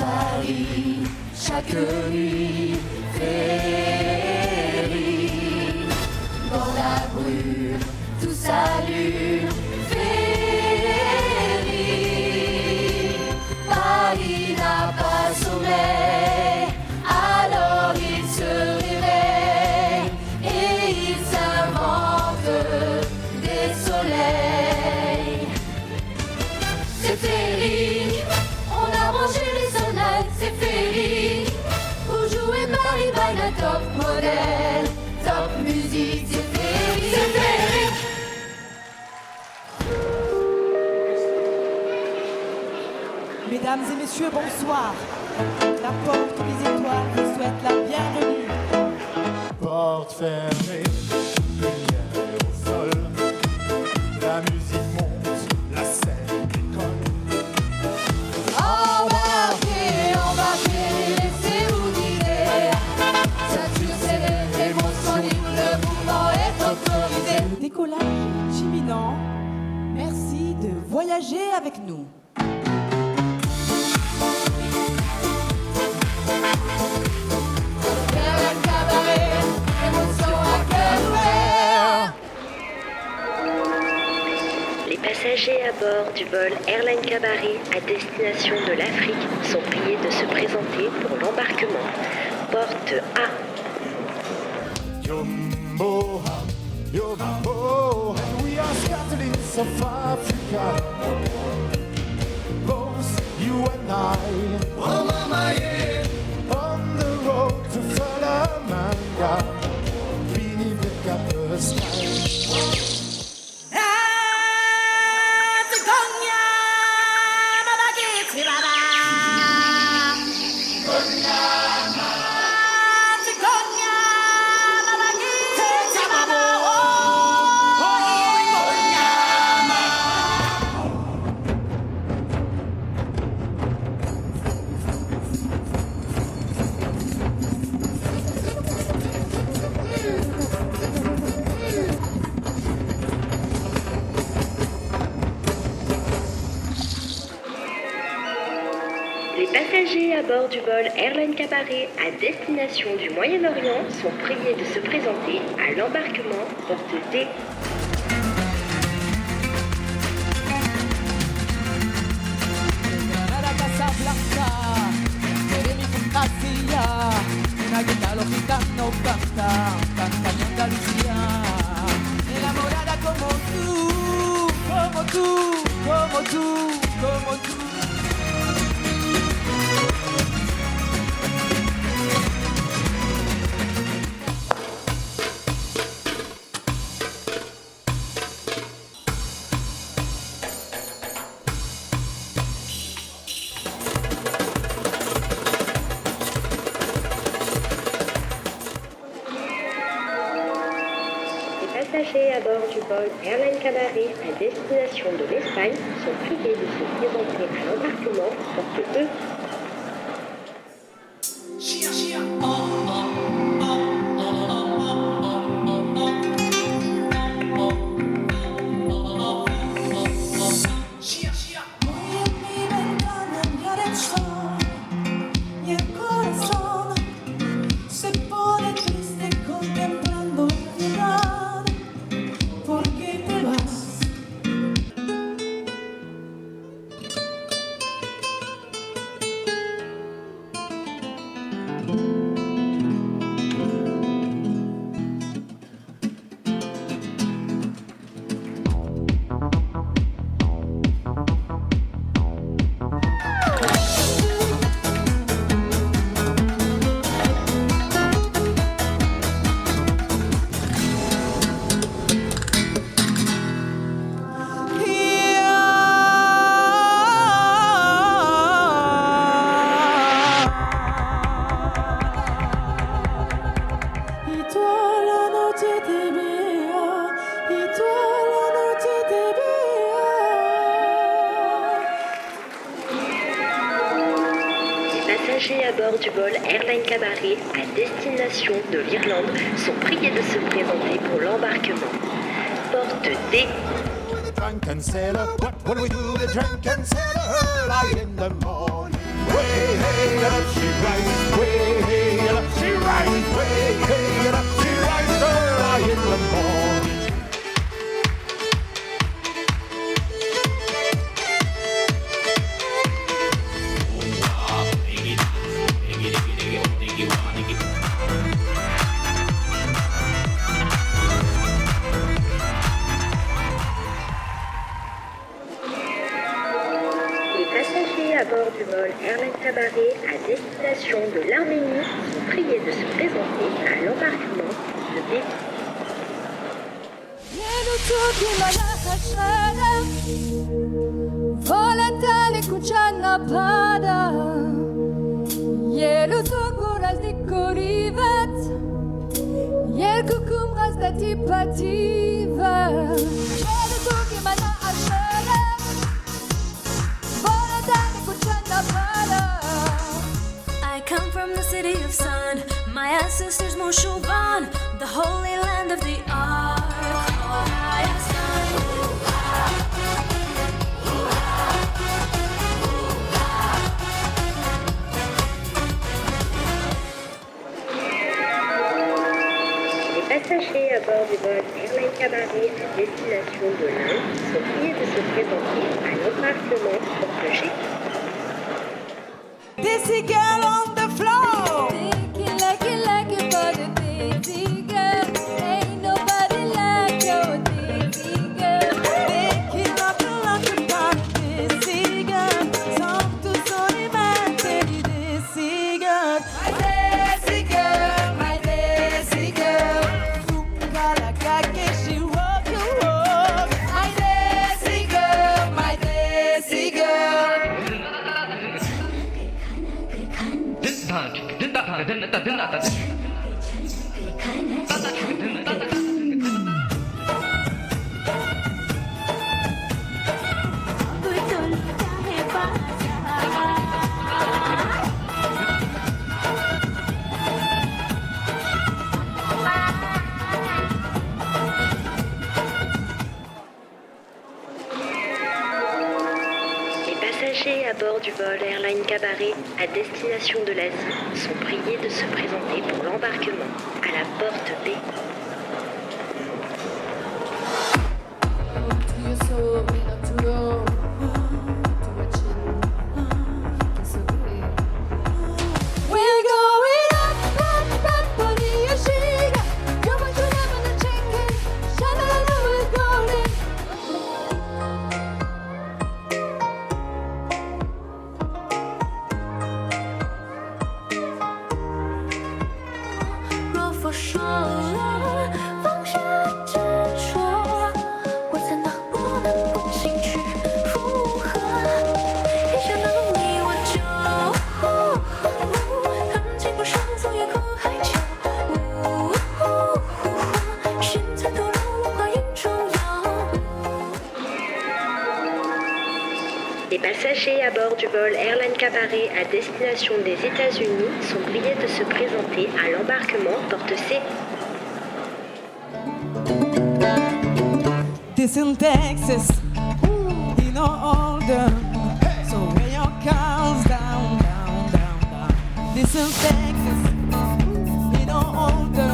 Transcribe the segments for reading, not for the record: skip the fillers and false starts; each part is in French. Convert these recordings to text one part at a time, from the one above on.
Paris, chaque nuit féerie. Dans la brume, tout s'allume, féerie. Paris n'a pas sommeil, alors il se réveille et il s'invente des soleils. C'est féerique, on a branché les sonnettes, c'est féerique. Pour jouer Paris by the top modèle, top musique, c'est féerique, c'est féerique. Mesdames et messieurs, bonsoir. La porte des étoiles vous souhaite la bienvenue. Porte fermée, lumière au sol. La musique monte, la scène décolle. Embarquez, embarquez, laissez-vous guider. Ceinture serrée, émotion libre, le mouvement est autorisé. Le décollage imminent. Merci de voyager avec nous. Airline Cabaret, émotion à cœur ouvert. Les passagers à bord du vol Airline Cabaret à destination de l'Afrique sont priés de se présenter pour l'embarquement. Porte A. Jumbo, Yombo, and we are scatterings of Africa. Both you and I, oh mama, yeah, on the road to Salamanca, beneath the copper sky. Les passagers à bord du vol Airline Cabaret à destination du Moyen-Orient sont priés de se présenter à l'embarquement porte D. Granada, Casablanca, Jeremy con Castilla, una guitarra gitano canta, canta mi Andalucía. Enamorada como tú, como tú, como tú, como tú. Les passagers à bord du vol Airline Cabaret à destination de l'Espagne sont priés de se présenter à l'embarquement porte E. Muy en mi ventana mirar el sol y el corazón se pone triste contemplando la ciudad. ¿Por qué te vas? passagers à bord du vol Airline Cabaret à destination de l'Irlande sont priés de se présenter pour l'embarquement. Porte D. Drunken sailor, what will we do? The drunken sailor early in the morning. Way, hey, bord du vol Airline Cabaret à destination de l'Arménie sont priés de se présenter à l'embarquement de Bépi. Volatile kuchana pada Yelu tokuras di korivet Yel kukum razdati pativa Yelu tukimana ashara Volatile kuchana pada I come from the city of sun. My ancestors Moshovan, the holy land of the Ark. Les passagers à bord du vol Airline Cabaret à destination de l'Inde sont priés de se présenter à l'embarquement porte G. Desi girl on the floor. Like it for the dizzy girl Ain't nobody like your dizzy girl Picking up the lunch about Desi girl. Talk to Sony man, Teddy Desi girl. My Desi girl, my Desi girl. Sukala kake, she walk you walk. My Desi girl, my Desi girl. Les passagers à bord du vol Airline Cabaret à destination de l'Asie sont priés de se présenter pour l'embarquement à la porte B. We're going up, up, up on the Yashiga. You want to live in the chicken. Shalala, we're going.若佛说，放下执着，我怎能不能不进去附和？一想到你我就很经不上风也哭海球。现在突然文化也重要。Les passagers à bord du vol Airline Cabaret à destination des États-Unis sont priés de se présenter à l'embarquement porte C. This in Texas, you know older. So where your cows down, down, down, down. This in Texas, you know older.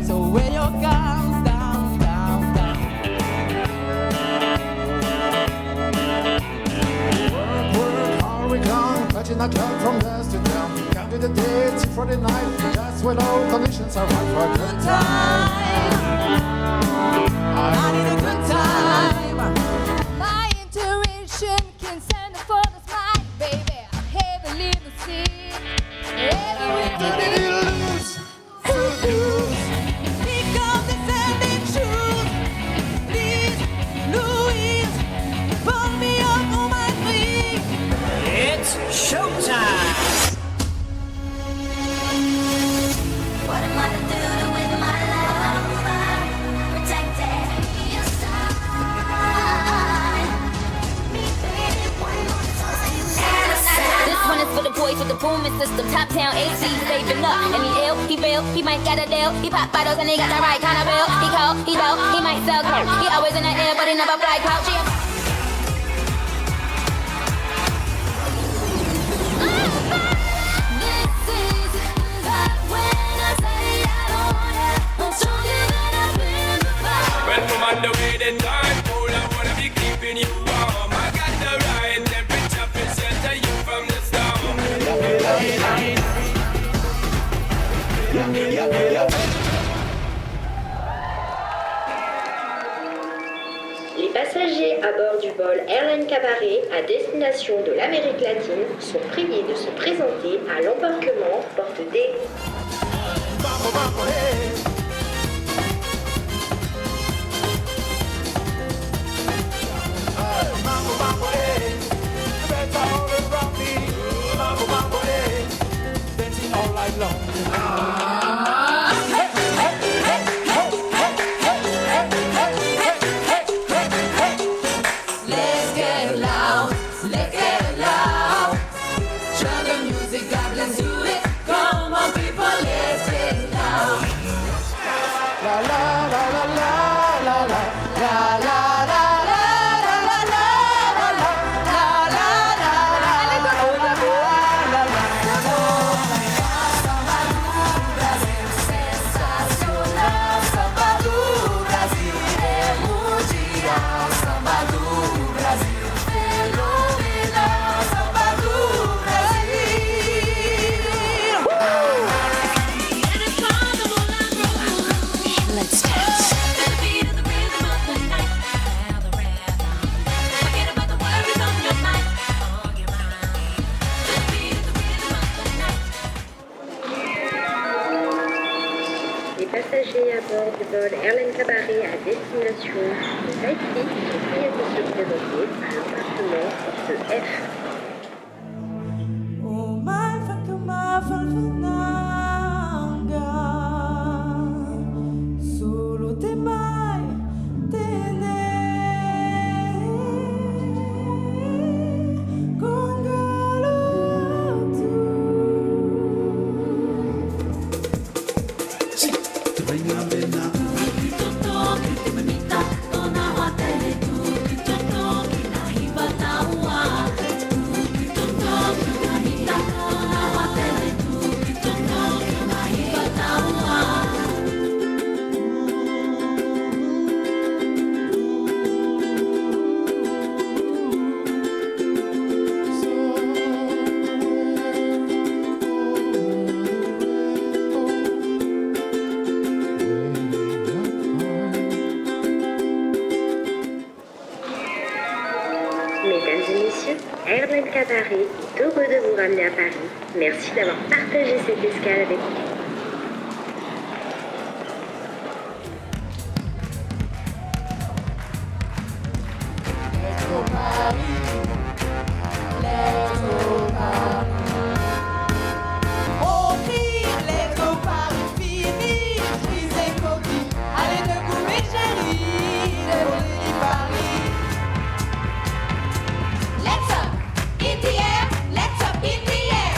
So where your cows down, down, down. Work hard, we come, clutching our club from dusk to dawn. Count to the days for the night, just when all conditions are right for a good time. I need a good time. My intuition can send for the smile, baby. I'm heavily in the sea. Did you lose? Good news. Because it's ending truth. Please, Louise, pull me up on my feet. It's showtime! What am I to do with my love? Protect it. Inside me, baby, one more time. This one is for the boys with the booming system. Top town AC saving up. And he ill, he feel, he might get a deal. He pop bottles and he got the right kind of bill. He cold, he low, he might sell coke. He always in the air, but he never fly couch. This is love when I say I don't want it. I'm stronger than I've been before. When I'm on the way, the time cold, I wanna be keeping you warm. I got the right temperature to shelter you from the storm. Les passagers à du vol Airline Cabaret à destination de l'Amérique latine sont priés de se présenter à l'embarquement porte D. Mambo, mambo, hey. Hey, mambo, mambo, hey. The beds are all around me. Mambo, mambo, hey. Dancing all night long. Hey, hey, hey, ho, ho, hey, hey, hey, hey, hey, hey, hey. Let's get loud, let's get loud. Turn the music up, let's do it. Come on, people, let's get loud. La la la la la la la la la la. Let's dance. Les passagers à bord du vol Airline Cabaret à destination de Tahiti sont priés de se présenter à l'embarquement porte F. Oh my fakuma falfananga solo te mai tene congalo tu Mesdames et messieurs, Airline Cabaret est heureux de vous ramener à Paris. Merci d'avoir partagé cette escale avec nous. on crie let's go Paris fini frise et coquille allez debout mes chéris les volets Paris. Let's up in the air, let's up in the air.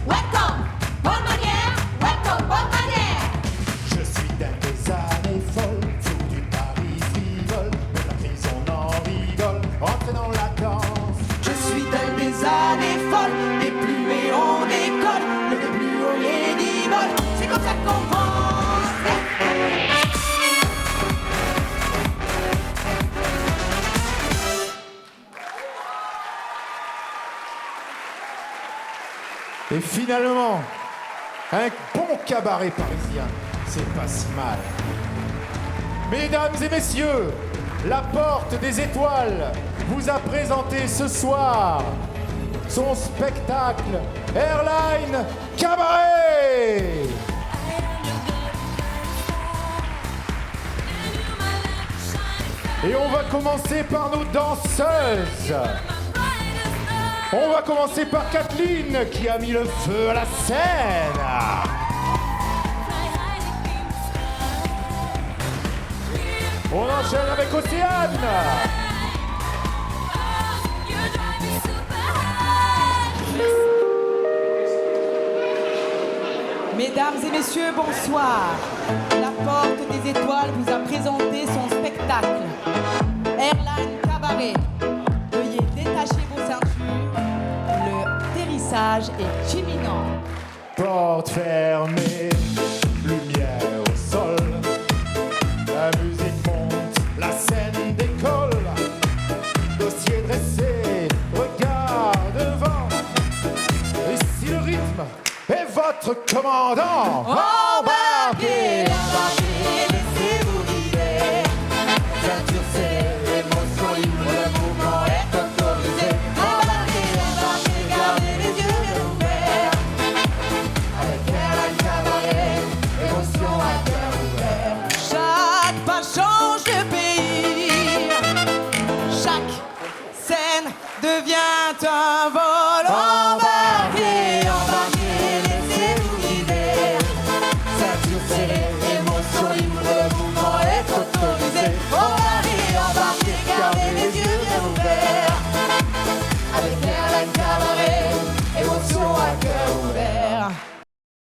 Welcome, bonne manière, welcome, bonne manière. Je suis dingue des années folles, fou du Paris frivole, mais la crise on en rigole, entre dans la danse. Je suis dingue des années folles, des plus et on décolle, le plus haut les 10 vols, c'est comme ça qu'on pense. Et finalement, un bon cabaret parisien, c'est pas si mal. Mesdames et messieurs, la Porte des Étoiles vous a présenté ce soir son spectacle Airline Cabaret. Et on va commencer par nos danseuses. On va commencer par Kathleen qui a mis le feu à la scène. On enchaîne avec Océane. Mesdames et messieurs, bonsoir. La Porte des Étoiles vous a présenté son spectacle. Airline Cabaret. Veuillez détacher vos ceintures. Le atterrissage est imminent. Porte fermée, lumière au sol. La musique monte, la scène décolle. Dossier dressé, regard devant. Et si le rythme est votre commandant, embarquez, embarquez.